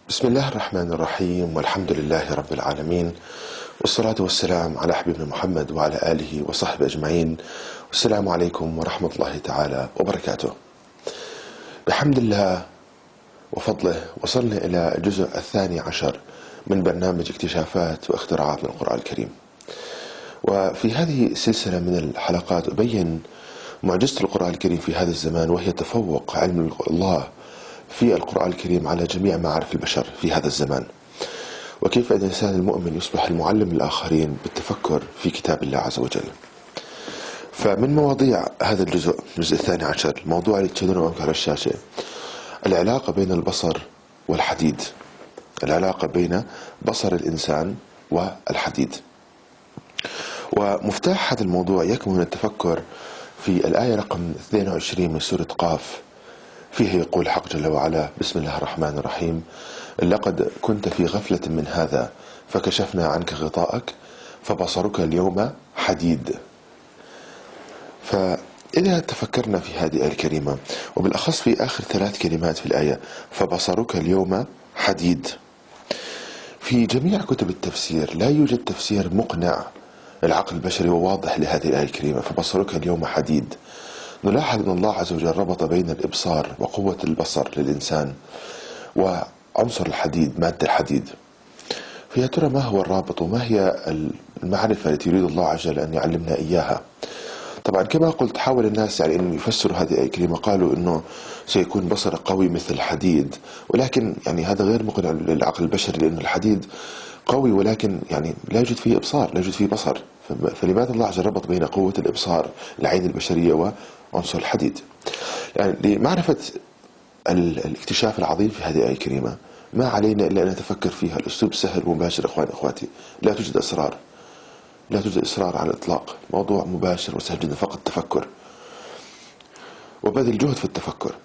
بسم الله الرحمن الرحيم، والحمد لله رب العالمين، والصلاة والسلام على حبيبنا محمد وعلى آله وصحبه أجمعين. والسلام عليكم ورحمة الله تعالى وبركاته. بحمد الله وفضله وصلنا إلى الجزء 12 من برنامج اكتشافات واختراعات من القرآن الكريم. وفي هذه السلسلة من الحلقات أبين معجزة القرآن الكريم في هذا الزمان، وهي تفوق علم الله في القرآن الكريم على جميع معارف البشر في هذا الزمان، وكيف أن الإنسان المؤمن يصبح المعلم للآخرين بالتفكر في كتاب الله عز وجل. فمن مواضيع هذا الجزء 12، الموضوع اللي تشاهدونه أمامك على الشاشة، العلاقة بين البصر والحديد، العلاقة بين بصر الإنسان والحديد. ومفتاح هذا الموضوع يكمن من التفكر في الآية رقم 22 من سورة قاف، فيها يقول الحق جل وعلا: بسم الله الرحمن الرحيم، لقد كنت في غفلة من هذا فكشفنا عنك غطاءك فبصرك اليوم حديد. فإذا تفكرنا في هذه الآية الكريمة، وبالأخص في آخر 3 كلمات في الآية، فبصرك اليوم حديد، في جميع كتب التفسير لا يوجد تفسير مقنع العقل البشري وواضح لهذه الآية الكريمة، فبصرك اليوم حديد. نلاحظ أن الله عز وجل ربط بين الإبصار وقوة البصر للإنسان وعنصر الحديد، مادة الحديد. فيا ترى ما هو الرابط، وما هي المعرفة التي يريد الله عز وجل أن يعلمنا إياها؟ طبعا كما قلت، حاول الناس أن يفسروا هذه الآية الكريمة، قالوا أنه سيكون بصر قوي مثل الحديد، ولكن هذا غير مقنع للعقل البشري، لأن الحديد قوي ولكن لا يوجد فيه إبصار، لا يوجد فيه بصر. فلماذا الله عز وجل ربط بين قوة الإبصار العين البشرية وعنصر الحديد؟ لمعرفة الاكتشاف العظيم في هذه الآية الكريمة ما علينا إلا أن نتفكر فيها. الأسلوب سهل ومباشر أخواتي، لا توجد أسرار، لا توجد إصرار على الإطلاق، موضوع مباشر وسهل جدا، فقط تفكر وبذل جهد في التفكر.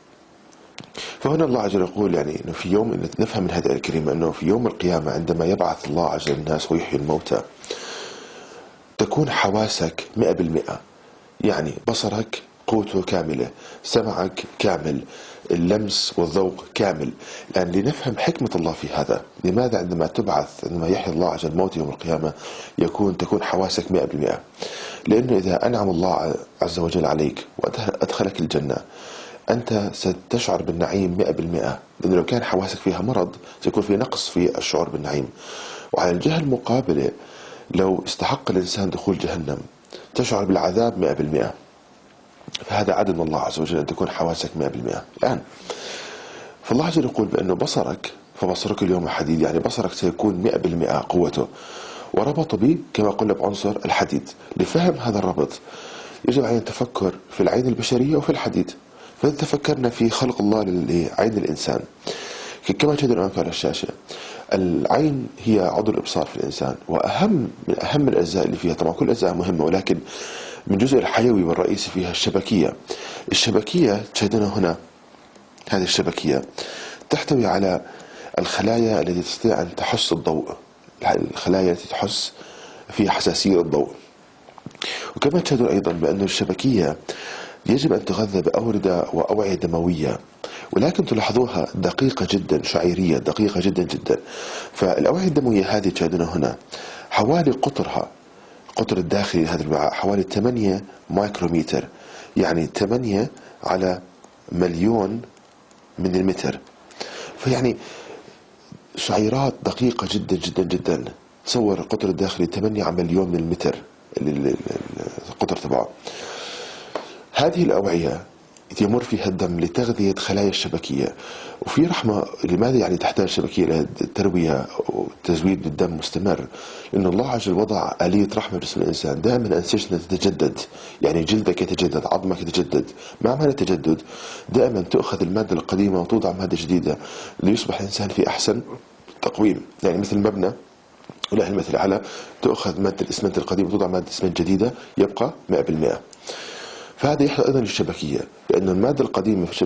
فهنا الله عز وجل يقول أنه في يوم، نفهم من هذه الآية الكريمة أنه في يوم القيامة عندما يبعث الله عز وجل الناس ويحيي الموتى، تكون حواسك 100%، يعني بصرك قوته كاملة، سمعك كامل، اللمس والذوق كامل. الآن لنفهم حكمة الله في هذا، لماذا عندما تبعث، عندما يحيي الله عز وجل الموت يوم القيامة تكون حواسك 100%؟ لأنه إذا أنعم الله عز وجل عليك وأدخلك الجنة، أنت ستشعر بالنعيم 100%، لأنه لو كان حواسك فيها مرض سيكون في نقص في الشعور بالنعيم. وعلى الجهة المقابلة، لو استحق الإنسان دخول جهنم تشعر بالعذاب 100%. فهذا عدل من الله عز وجل أن تكون حواسك 100%. الآن فالله عز وجل يقول بأنه بصرك، فبصرك اليوم حديد، يعني بصرك سيكون 100% قوته، وربط به كما قلنا بعنصر الحديد. لفهم هذا الربط يجب علينا التفكر في العين البشرية وفي الحديد. فإذا تفكرنا في خلق الله لعين الإنسان، كما تشاهدون أمامك على الشاشة، العين هي عضو الإبصار في الإنسان، وأهم من أهم الأجزاء اللي فيها، طبعا كل الأجزاء مهمة، ولكن من جزء الحيوي والرئيسي فيها الشبكية. الشبكية تشاهدونها هنا، هذه الشبكية تحتوي على الخلايا التي تستطيع أن تحس الضوء، الخلايا التي تحس فيها حساسية الضوء. وكما تشاهدون أيضا بأن الشبكية يجب أن تغذى بأوردة وأوعية دموية، ولكن تلاحظوها دقيقة جدا، شعيرية دقيقة جدا جدا. فالأوعية الدموية هذه تشاهدونها هنا، حوالي قطر الداخلي لهذا الوعاء حوالي 8 مايكرومتر، يعني 8 على مليون من المتر. فيعني شعيرات دقيقة جدا جدا جدا. تصور القطر الداخلي 8 على مليون من المتر، القطر تبعه. هذه الأوعية يمر فيها الدم لتغذية خلايا الشبكية. وفي رحمة، لماذا تحتاج الشبكية إلى التروية وتزويد بالدم مستمر؟ لأن الله عز وجل وضع آلية رحمة جسم الإنسان، دائما أنسجتنا تتجدد، يعني جلدك يتجدد، عظمك يتجدد. مع معنى التجدد؟ دائما تؤخذ المادة القديمة وتوضع مادة جديدة ليصبح الإنسان في أحسن تقويم. يعني مثل مبنى ولا المثل الأعلى، تؤخذ مادة الإسمنت القديمة وتوضع مادة إسمنت جديدة يبقى 100%. فهذا يحصل أيضا للشبكية، لأن المادة القديمة في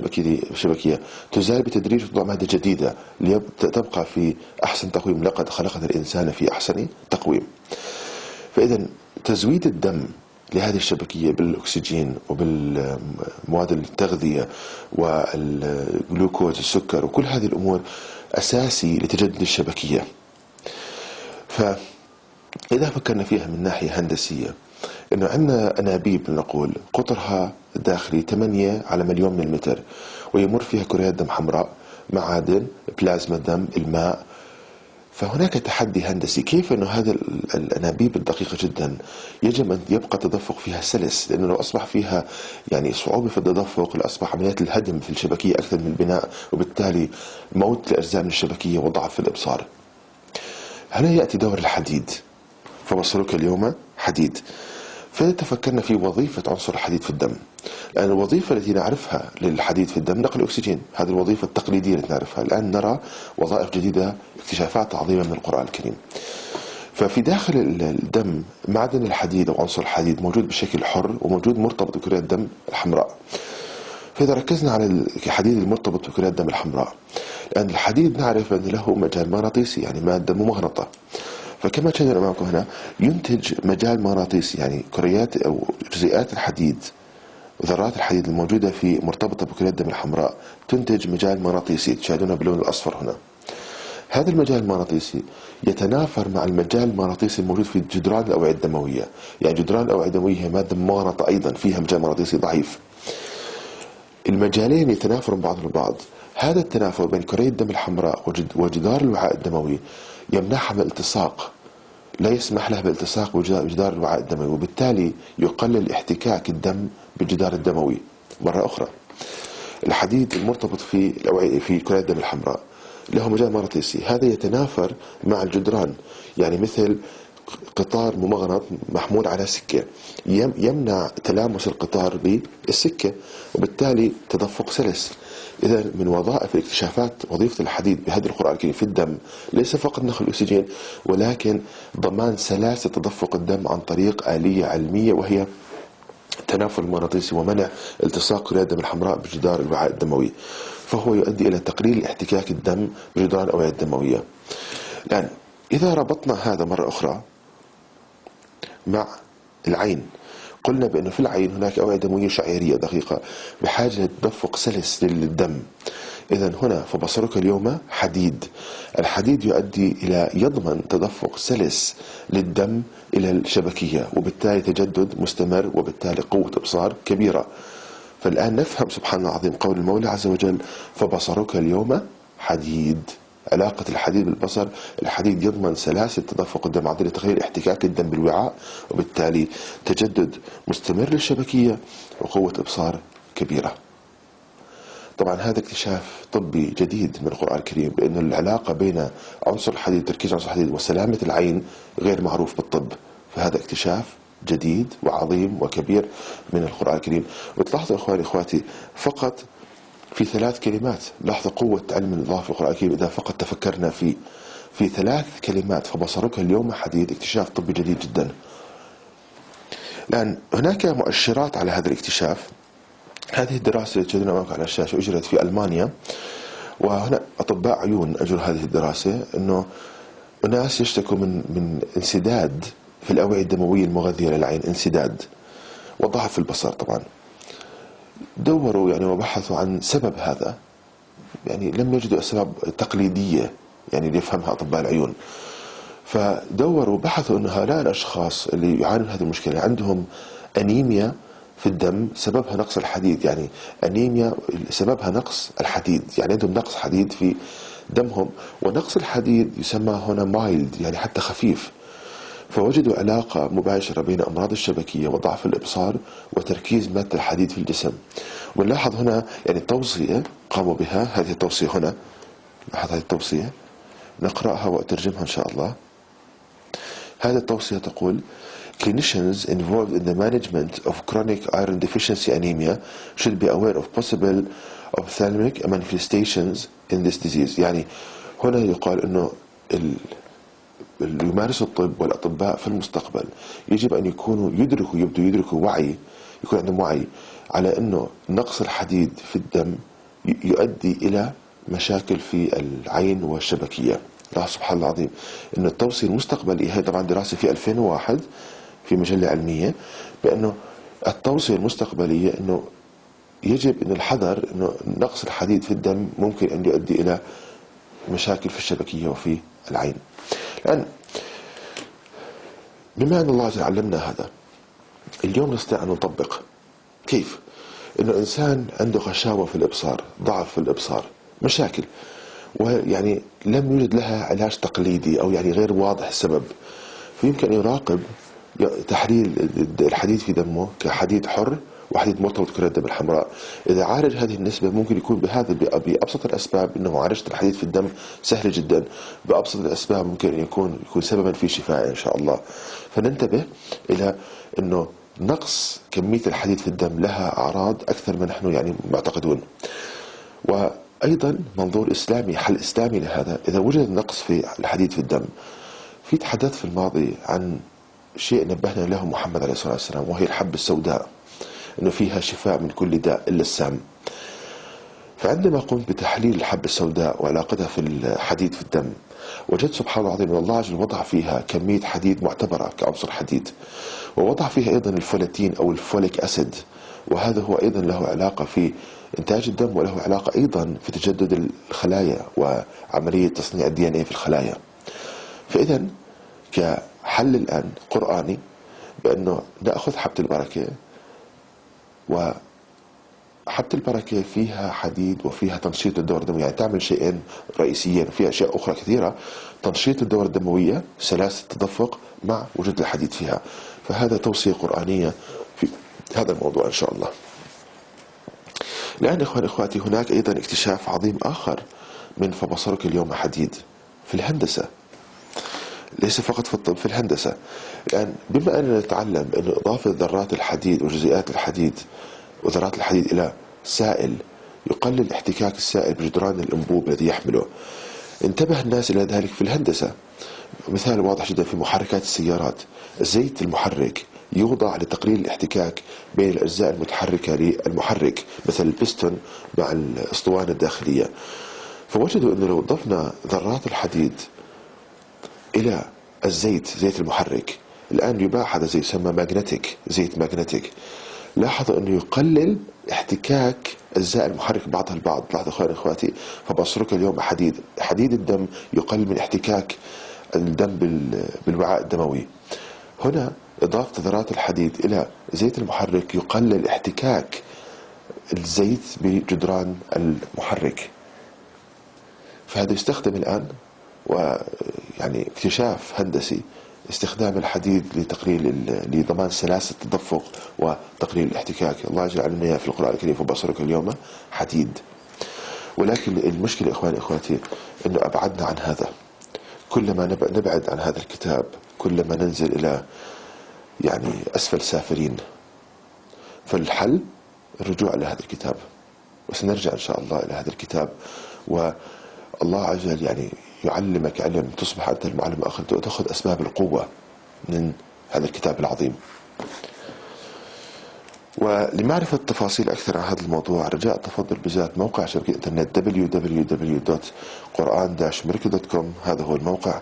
الشبكية تزال بتدريج وتضع مادة جديدة لتبقى في أحسن تقويم. لقد خلقنا الإنسان في أحسن تقويم. فإذا تزويد الدم لهذه الشبكية بالأكسجين وبالمواد التغذية والجلوكوز السكر وكل هذه الأمور أساسي لتجدد الشبكية. فإذا فكرنا فيها من ناحية هندسية، إنه عندنا أنابيب نقول قطرها الداخلي 8 على مليون من المتر، ويمر فيها كريات دم حمراء، معادن، بلازما دم، الماء. فهناك تحدي هندسي، كيف أنه هذه الأنابيب الدقيقة جدا يجب أن يبقى التدفق فيها سلس، لأنه لو أصبح فيها يعني صعوبة في التدفق لأصبح عمليات الهدم في الشبكية أكثر من البناء، وبالتالي موت الأجزاء من الشبكية وضعف في الإبصار. هنا يأتي دور الحديد، فبصرك اليوم حديد. فإذا تفكرنا في وظيفة عنصر الحديد في الدم، لأن الوظيفة التي نعرفها للحديد في الدم نقل الأكسجين، هذه الوظيفة التقليدية التي نعرفها. الآن نرى وظائف جديدة، اكتشافات عظيمة من القرآن الكريم. ففي داخل الدم معدن الحديد أو عنصر الحديد موجود بشكل حر، وموجود مرتبط بكريات الدم الحمراء. فإذا ركزنا على الحديد المرتبط بكريات الدم الحمراء، لأن الحديد نعرف أن له مجال مغناطيسي، يعني مادة ممغنطة. فكما تشاهدون أمامكم هنا ينتج مجال مغناطيسي، يعني كريات أو جزيئات الحديد، ذرات الحديد الموجودة في مرتبطة بكريات الدم الحمراء تنتج مجال مغناطيسي تشاهدونه باللون الأصفر هنا. هذا المجال المغناطيسي يتنافر مع المجال المغناطيسي الموجود في جدران الأوعية الدموية، يعني جدران الأوعية الدموية هي مادة مغناطة أيضا فيها مجال مغناطيسي ضعيف. المجالين يتنافرون بعضهم البعض. هذا التنافر بين كريات الدم الحمراء وجدار الوعاء الدموي يمنعها من الالتصاق، لا يسمح لها بالالتصاق بجدار الوعاء الدموي، وبالتالي يقلل احتكاك الدم بالجدار الدموي. مرة أخرى، الحديد المرتبط في كريات الدم الحمراء له مجال مغناطيسي، هذا يتنافر مع الجدران، يعني مثل قطار ممغنط محمول على سكة يمنع تلامس القطار بالسكة، وبالتالي تدفق سلس. إذا من وظائف الاكتشافات وظيفة الحديد بهذا القرآن الكريم في الدم ليس فقط نقل الأكسجين، ولكن ضمان سلاسة تدفق الدم عن طريق آلية علمية، وهي التنافر المغناطيسي ومنع التصاق كريات الدم الحمراء بجدار الوعاء الدموي. فهو يؤدي إلى تقليل احتكاك الدم بجدران الأوعية الدموية. الآن إذا ربطنا هذا مرة أخرى مع العين، قلنا بأنه في العين هناك أوعية دموية شعيرية دقيقة بحاجة لتدفق سلس للدم. إذا هنا فبصرك اليوم حديد. الحديد يؤدي إلى يضمن تدفق سلس للدم إلى الشبكية، وبالتالي تجدد مستمر، وبالتالي قوة إبصار كبيرة. فالآن نفهم سبحان الله العظيم قول المولى عز وجل فبصرك اليوم حديد. علاقة الحديد بالبصر، الحديد يضمن سلاسة تدفق الدم عن طريق تغيير احتكاك الدم بالوعاء، وبالتالي تجدد مستمر للشبكية وقوة إبصار كبيرة. طبعا هذا اكتشاف طبي جديد من القرآن الكريم، بأن العلاقة بين عنصر الحديد، تركيز عنصر الحديد وسلامة العين غير معروف بالطب. فهذا اكتشاف جديد وعظيم وكبير من القرآن الكريم. وتلاحظوا إخواني إخواتي فقط في 3 كلمات، لاحظوا قوة علم الله في القرآن الكريم إذا فقط تفكرنا في 3 كلمات، فبصرك اليوم حديد، اكتشاف طبي جديد جدا. الآن هناك مؤشرات على هذا الاكتشاف. هذه الدراسة التي تجدونها أمامك على الشاشة أجرت في ألمانيا، وهنا أطباء عيون أجروا هذه الدراسة، أنه الناس يشتكوا من انسداد في الأوعية الدموية المغذية للعين، انسداد وضعف في البصر. طبعا دوروا يعني وبحثوا عن سبب هذا، يعني لم يجدوا أسباب تقليدية يعني ليفهمها أطباء العيون. فدوروا وبحثوا أن هؤلاء الأشخاص اللي يعانون هذه المشكلة عندهم أنيميا في الدم سببها نقص الحديد، يعني أنيميا سببها نقص الحديد، يعني عندهم نقص حديد في دمهم، ونقص الحديد يسمى هنا مايلد يعني حتى خفيف. فوجدوا علاقة مباشرة بين أمراض الشبكية وضعف الإبصار وتركيز مادة الحديد في الجسم. ونلاحظ هنا يعني توصية قاموا بها، هذه التوصية هنا، لاحظ هذه التوصية نقرأها وأترجمها إن شاء الله. هذه التوصية تقول Clinicians involved in the management of chronic iron deficiency anemia should be aware of possible ophthalmic manifestations in this disease. يعني هنا يقال أنه اللي يمارسوا الطب والأطباء في المستقبل يجب أن يكونوا يدركوا وعي، يكون عندهم وعي على أنه نقص الحديد في الدم يؤدي إلى مشاكل في العين والشبكية. الله سبحانه الله العظيم أنه التوصية المستقبلية، هي طبعا دراسة في 2001 في مجلة علمية، بأنه التوصية المستقبلية أنه يجب أن الحذر أنه نقص الحديد في الدم ممكن أن يؤدي إلى مشاكل في الشبكية وفي العين. الآن بما أن الله علمنا هذا، اليوم نستطيع أن نطبق. كيف؟ إنه إنسان عنده غشاوة في الإبصار، ضعف في الإبصار، مشاكل، ويعني لم يوجد لها علاج تقليدي أو يعني غير واضح السبب، فيمكن أن يراقب تحليل الحديد في دمه كحديد حر وحديد مرتبط كرة الدم الحمراء. إذا عالج هذه النسبة ممكن يكون بهذا بأبسط الأسباب، إنه معالجة الحديد في الدم سهلة جدا، بأبسط الأسباب ممكن أن يكون سببا في شفاء إن شاء الله. فننتبه إلى إنه نقص كمية الحديد في الدم لها أعراض أكثر من نحن يعني معتقدون. وأيضا منظور إسلامي، حل إسلامي لهذا. إذا وجد نقص في الحديد في الدم، في تحدث في الماضي عن شيء نبهنا له محمد عليه الصلاة والسلام، وهي الحبة السوداء، أنه فيها شفاء من كل داء إلا السام. فعندما قمت بتحليل الحبة السوداء وعلاقتها في الحديد في الدم، وجدت سبحان الله العظيم أن الله عز وجل وضع فيها كمية حديد معتبرة كعنصر حديد، ووضع فيها أيضا الفولاتين أو الفوليك أسيد، وهذا هو أيضا له علاقة في إنتاج الدم، وله علاقة أيضا في تجدد الخلايا وعملية تصنيع الدي ان اي في الخلايا. فإذا كحل الآن قرآني بأنه نأخذ حبة البركة، وحبة البركة فيها حديد وفيها تنشيط الدورة الدموية، يعني تعمل شيئين رئيسيين، وفيها أشياء أخرى كثيرة، تنشيط الدورة الدموية، سلاسة التدفق مع وجود الحديد فيها. فهذا توصية قرآنية في هذا الموضوع إن شاء الله. الآن إخواني إخواتي، هناك أيضا اكتشاف عظيم آخر من فبصرك اليوم حديد في الهندسة، ليس فقط في الطب، في الهندسة. الآن بما أننا نتعلم أن إضافة ذرات الحديد وجزيئات الحديد وذرات الحديد إلى سائل يقلل احتكاك السائل بجدران الأنبوب الذي يحمله، انتبه الناس إلى ذلك في الهندسة. مثال واضح جدا في محركات السيارات، الزيت المحرك يوضع لتقليل الاحتكاك بين الأجزاء المتحركة للمحرك، مثل البستون مع الأسطوانة الداخلية. فوجدوا أنه لو ضفنا ذرات الحديد إلى الزيت، زيت المحرك، الآن يباع هذا زيت يسمى ماغنتيك، زيت ماغنتيك، لاحظوا أنه يقلل احتكاك أجزاء المحرك بعضها البعض. لاحظوا أخواني إخواتي، فبصرك اليوم حديد، حديد الدم يقلل من احتكاك الدم بالوعاء الدموي. هنا إضافة ذرات الحديد إلى زيت المحرك يقلل احتكاك الزيت بجدران المحرك. فهذا يستخدم الآن، ويعني اكتشاف هندسي، استخدام الحديد لضمان سلاسة التدفق وتقليل الاحتكاك. الله جل وعلا في القرآن الكريم فبصرك اليوم حديد. ولكن المشكلة إخواني إخواتي أنه أبعدنا عن هذا. كلما نبعد عن هذا الكتاب كلما ننزل إلى يعني أسفل سافلين. فالحل الرجوع إلى هذا الكتاب، وسنرجع إن شاء الله إلى هذا الكتاب. والله عز وجل يعني يعلمك علم تصبح أنت المعلم الآخر، وتأخذ أسباب القوة من هذا الكتاب العظيم. ولمعرفة تفاصيل أكثر عن هذا الموضوع، رجاء تفضل بزيارة موقع شبكة الإنترنت www.quran-miracle.com. هذا هو الموقع.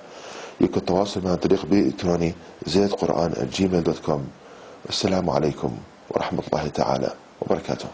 يمكن التواصل معنا عن طريق بريد إلكتروني زيدقرآن@gmail.com. السلام عليكم ورحمة الله تعالى وبركاته.